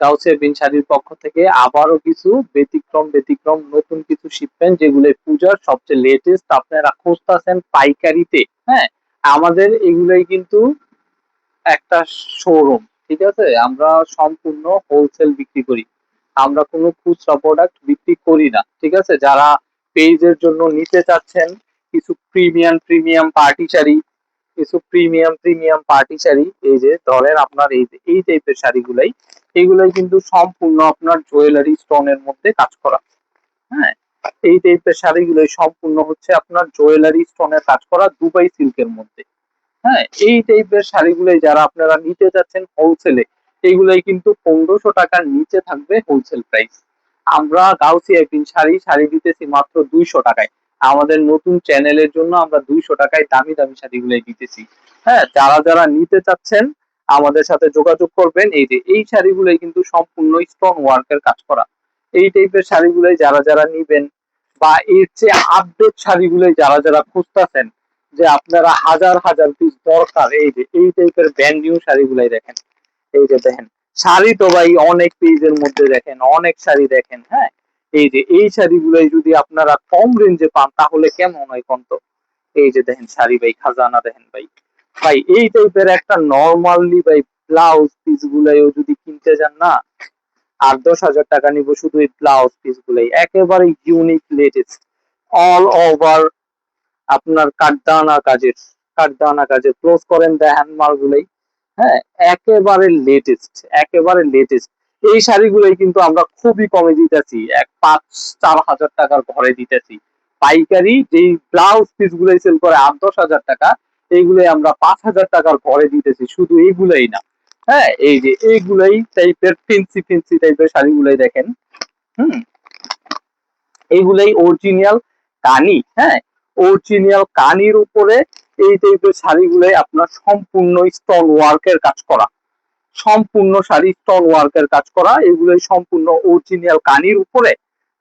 গাউসিয়া বিন শাড়ির পক্ষ থেকে আবারও কিছু ব্যতিক্রম নতুন কিছু শিপমেন্ট, যেগুলো পূজার সবচেয়ে লেটেস্ট আপনারা খুঁজতেছেন পাইকারিতে। হ্যাঁ, আমাদের এগুলাই কিন্তু একটা শোরুম, ঠিক আছে? আমরা সম্পূর্ণ হোলসেল বিক্রি করি, আমরা কোনো খুচরা প্রোডাক্ট বিক্রি করি না, ঠিক আছে? যারা পেজের জন্য নিতে চাচ্ছেন কিছু প্রিমিয়াম পার্টি শাড়ি, কিছু প্রিমিয়াম পার্টি শাড়ি, এই যে ধরেন আপনার এই টাইপের শাড়িগুলাই, এগুলাই কিন্তু সম্পূর্ণ আপনার জুয়েলারি স্টোনের মধ্যে কাজ করা। হ্যাঁ, এই টাইপের শাড়িগুলোই সম্পূর্ণ হচ্ছে আপনার জুয়েলারি স্টোনের কাজ করা দুবাই সিল্কের মধ্যে। হ্যাঁ, এই টাইপের শাড়িগুলোই যারা আপনারা নিতে চাচ্ছেন হোলসেলে, এইগুলাই কিন্তু 1500 টাকার নিচে থাকবে হোলসেল প্রাইস। আমরা গাউসিয়া বিন শাড়ি দিতেছি মাত্র 200 টাকায়। আমাদের নতুন চ্যানেলের জন্য আমরা 200 টাকায় দামি দামি শাড়িগুলাই দিতেছি। হ্যাঁ, যারা যারা নিতে চাচ্ছেন আমাদের সাথে যোগাযোগ করবেন। এই যে এই শাড়িগুলাই কিন্তু সম্পূর্ণ স্টোন ওয়ার্কের কাজ করা। এই টাইপের শাড়িগুলাই যারা যারা নিবেন, বা এর চেয়ে আপডেট শাড়িগুলাই যারা যারা খুঁজতেছেন যে আপনারা হাজার হাজার পিস দরকার, এই যে এই টাইপের ব্র্যান্ড নিউ শাড়িগুলাই দেখেন। এই যে দেখেন, শাড়ি তো ভাই অনেক পেজের মধ্যে দেখেন, অনেক শাড়ি দেখেন। হ্যাঁ, এই যে এই শাড়িগুলাই যদি আপনারা কম রেঞ্জে পান তাহলে কেমন হয় কোন তো? এই যে দেখেন শাড়ি ভাই, খাজানা দেখেন ভাই। ভাই এই টাইপের একটা নরমালি ভাই ব্লাউজ পিস গুলাইও যদি কিনতে যান না, 8-10 হাজার টাকা নিবো শুধু এই ব্লাউজ পিস গুলাই, একেবারে ইউনিক লেটেস্ট, অল ওভার আপনার কাঠদানা কাজের ক্লোজ করেন দেখেন মালগুলাই। হ্যাঁ, একেবারে লেটেস্ট এই শাড়িগুলোই কিন্তু আমরা খুবই কমে দিতেছি, 5-4 হাজার টাকার ঘরে দিতেছি। পাইকারি যেই ব্লাউজ পিস গুলাই সেল করে 8-10 হাজার টাকা, এইগুলাই আমরা 5 হাজার টাকার ঘরে দিতেছি। শুধু এইগুলাই না, হ্যাঁ, এই যে এইগুলাই টাইপের ফেন্সি টাইপের শাড়িগুলাই দেখেন। হুম, এইগুলাই অরিজিনাল কানি। হ্যাঁ, অরিজিনাল কানির উপরে এই টাইপের শাড়িগুলাই আপনার সম্পূর্ণ স্টোন ওয়ার্কের কাজ করা, সম্পূর্ণ শাড়ি স্টোন ওয়ার্কের কাজ করা, এগুলোই সম্পূর্ণ অরিজিনাল কানির উপরে।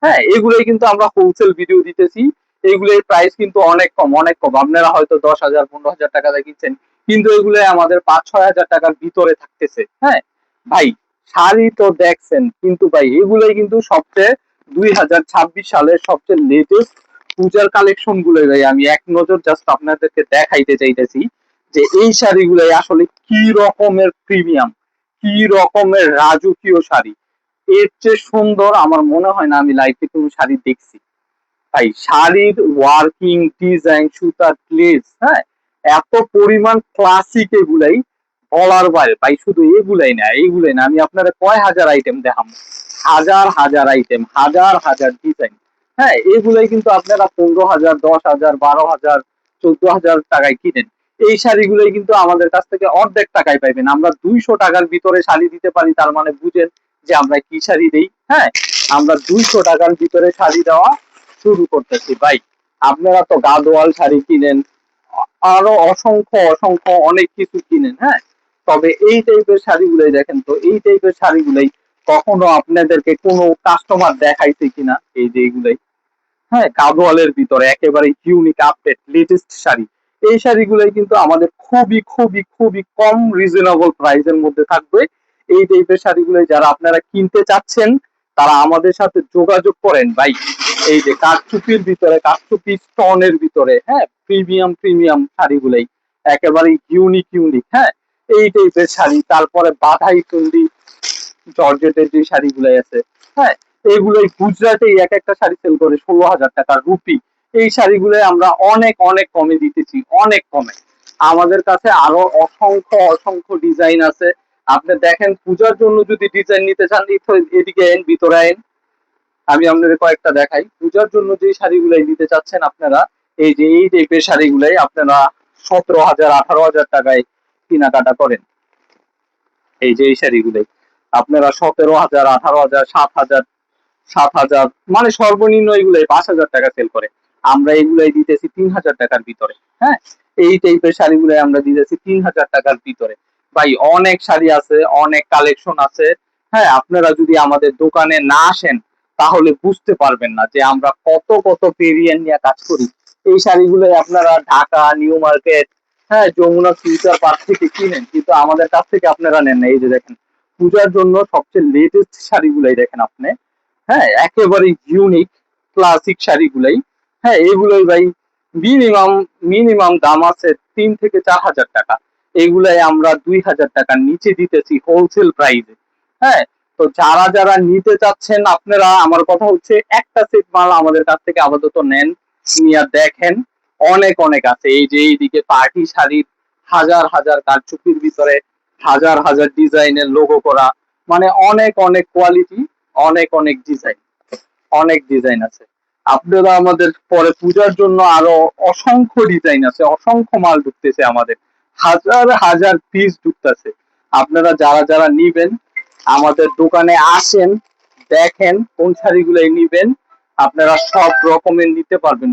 হ্যাঁ, এগুলোই কিন্তু আমরা হোলসেল ভিডিও দিতেছি। এগুলোর প্রাইস কিন্তু অনেক কম। আপনারা হয়তো 10,000-15,000 টাকা দিয়ে কিনছেন, কিন্তু এগুলো আমাদের 5-6 হাজার টাকার ভিতরে থাকতেছে। হ্যাঁ ভাই, শাড়ি তো দেখছেন, কিন্তু ভাই এগুলোই কিন্তু সবচেয়ে 2026 সালের সবচেয়ে লেটেস্ট পূজার কালেকশন গুলো। ভাই আমি এক নজর জাস্ট আপনাদেরকে দেখাইতে চাইতেছি যে এই শাড়িগুলাই আসলে কি রকমের প্রিমিয়াম, কি রকমের রাজকীয় শাড়ি। এর চেয়ে সুন্দর আমার মনে হয় না আমি লাইফে কোনো শাড়ি দেখছি। ভাই শাড়ির ওয়ার্কিং ডিজাইন, সুতার গ্লেজ, হ্যাঁ, এত পরিমাণ ক্লাসিক, এগুলাই বলার বাইরে ভাই। শুধু এইগুলাই না, আমি আপনারা কয় হাজার আইটেম দেখাবো, হাজার আইটেম, হাজার ডিজাইন। হ্যাঁ, এগুলাই কিন্তু আপনারা 15,000, 10,000, 12,000, 14,000 টাকায় কিনেন। এই শাড়িগুলোই কিন্তু আমাদের কাছ থেকে অর্ধেক টাকায় পাইবেন। আমরা 200 টাকার ভিতরে শাড়ি দিতে পারি, তার মানে বুঝেন যে আমরা কি শাড়ি দেই। হ্যাঁ, আমরা 200 টাকার ভিতরে শাড়ি দেওয়া শুরু করতেছি ভাই। আপনারা তো গাদোয়াল শাড়ি কিনেন, আরো অসংখ্য অনেক কিছু কিনেন। হ্যাঁ, তবে এই টাইপের শাড়িগুলাই দেখেন তো, এই টাইপের শাড়িগুলাই কখনো আপনাদেরকে কোনো কাস্টমার দেখাইছে কিনা? এই যে এইগুলাই, হ্যাঁ, গাদোয়ালের ভিতরে একেবারে ইউনিক আপডেট লেটেস্ট শাড়ি। এই শাড়িগুলাই কিন্তু আমাদের খুবই কম রিজনেবল প্রাইসের মধ্যে থাকবে। এই টাইপের শাড়িগুলাই যারা আপনারা কিনতে চাচ্ছেন তারা আমাদের সাথে যোগাযোগ করেন ভাই। এই যে কারচুপির ভিতরে, কারচুপি স্টোনের ভিতরে, হ্যাঁ, প্রিমিয়াম শাড়িগুলাই একেবারে ইউনিক। হ্যাঁ, এই টাইপের শাড়ি, তারপরে বাধাই চন্ডি জর্জেটের যে শাড়িগুলাই আছে, হ্যাঁ, এইগুলোই গুজরাটে এক একটা শাড়ি সেল করে 16,000 টাকা রুপি। এই শাড়িগুলো আমরা অনেক কমে দিতেছি, অনেক কমে। আমাদের কাছে আরো অসংখ্য ডিজাইন আছে। আপনি দেখেন, পূজার জন্য যদি ডিজাইন নিতে চান, এদিকে আইন, ভিতরে আইন, আমি আপনাদের কয়েকটা দেখাই। পূজার জন্য যে শাড়িগুলাই নিতে চাচ্ছেন আপনারা, এই যে এই টাইপের শাড়িগুলাই আপনারা 17,000, 18,000 টাকায় কেনাকাটা করেন। এই যে এই শাড়িগুলাই আপনারা 17,000, 18,000, 7,000, মানে সর্বনিম্ন এগুলাই 5,000 টাকা সেল করে। আমরা এগুলাই দিতেছি 3,000 টাকার ভিতরে। হ্যাঁ, এই টাইপের শাড়িগুলাই আমরা দিতেছি 3,000 টাকার ভিতরে। ভাই অনেক শাড়ি আছে, অনেক কালেকশন আছে। হ্যাঁ, আপনারা যদি আমাদের দোকানে না আসেন তাহলে বুঝতে পারবেন না যে আমরা কত ভেরিয়েন্ট নিয়ে কাজ করি। এই শাড়িগুলোই আপনারা ঢাকা নিউ মার্কেট, হ্যাঁ, যমুনা ফিউচার পার্ক থেকে কিনেন, কিন্তু আমাদের কাছ থেকে আপনারা নেন না। এই যে দেখেন, পূজার জন্য সবচেয়ে লেটেস্ট শাড়িগুলাই দেখেন আপনি। হ্যাঁ, একেবারে ইউনিক ক্লাসিক শাড়িগুলাই। হ্যাঁ, এগুলোই ভাই মিনিমাম মিনিমাম দাম আছে 3 থেকে 4 হাজার টাকা। এগুলাই আমরা 2 হাজার টাকার নিচে দিতেছি হোলসেল প্রাইসে। হ্যাঁ, তো যারা যারা নিতে চাচ্ছেন আপনারা, আমার কথা হচ্ছে একটা সেট মাল আমাদের কাছ থেকে আপাতত নেন, নিয়ে দেখেন। অনেক অনেক আছে, এই যে এইদিকে পার্টি শাড়ির হাজার হাজার কারচুপির ভিতরে হাজার হাজার ডিজাইনের লোগো করা, মানে অনেক অনেক কোয়ালিটি, অনেক অনেক ডিজাইন, অনেক ডিজাইন আছে। আপনারা আমাদের পরে পূজার জন্য আরো অসংখ্য ডিজাইন আছে, অসংখ্য মাল ঢুকতেছে আমাদের, হাজার হাজার পিস ঢুকতেছে। আপনারা যারা যারা নিবেন আমাদের দোকানে আসেন, দেখেন কোন শাড়িগুলো নিবেন, আপনারা সব রকমের নিতে পারবেন।